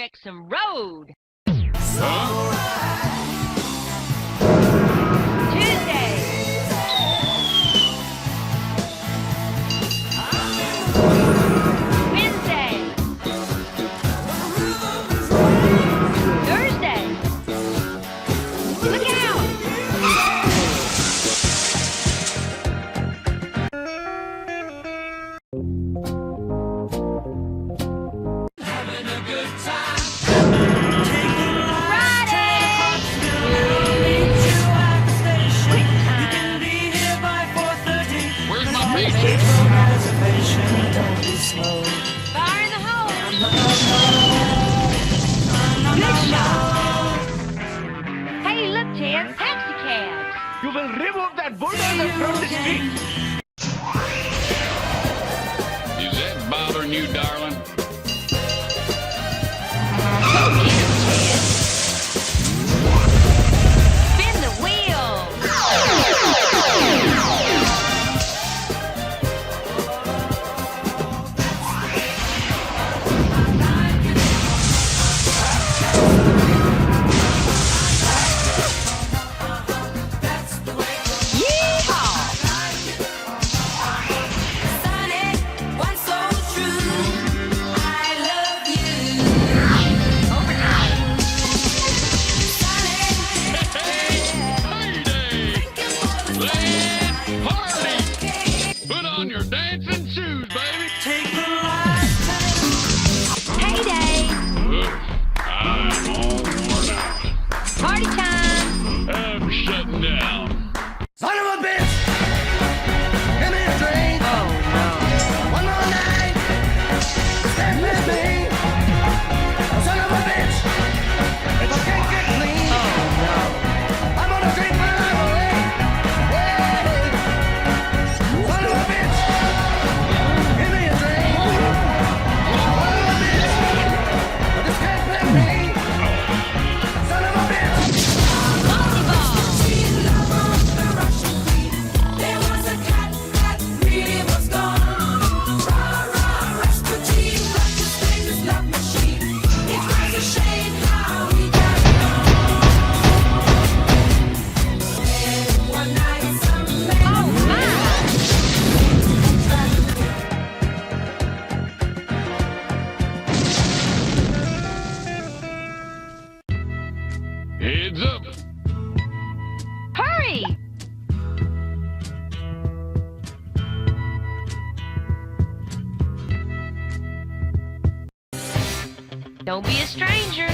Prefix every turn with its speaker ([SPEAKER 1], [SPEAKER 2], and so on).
[SPEAKER 1] Wrexham Road. Tuesday. Wednesday. Thursday. Look out!
[SPEAKER 2] Having a good time.
[SPEAKER 1] Friday.
[SPEAKER 3] Where's my paycheck?
[SPEAKER 1] Fire in the hole. Good shot. Hey, look, Ted. Taxi cabs.
[SPEAKER 4] You will remove that bulldozer from the street.
[SPEAKER 3] Is that bothering you, darling?
[SPEAKER 1] Go get 'em, Ted. Spin the wheel.
[SPEAKER 3] Put on your dancing shoes, baby.
[SPEAKER 1] Payday.
[SPEAKER 3] I'm all worn out.
[SPEAKER 1] Party time.
[SPEAKER 3] I'm shutting down.
[SPEAKER 4] Son of a bitch! Give me a drink.
[SPEAKER 1] Oh, no.
[SPEAKER 4] One more night. Stand with me. Son of a bitch! If I can't get clean, I'm gonna drink my life away. Hey. Son of a bitch! Give me a drink. Son of a bitch! I just can't play me. Son of a bitch!
[SPEAKER 3] Heads up.
[SPEAKER 1] Hurry. Don't be a stranger.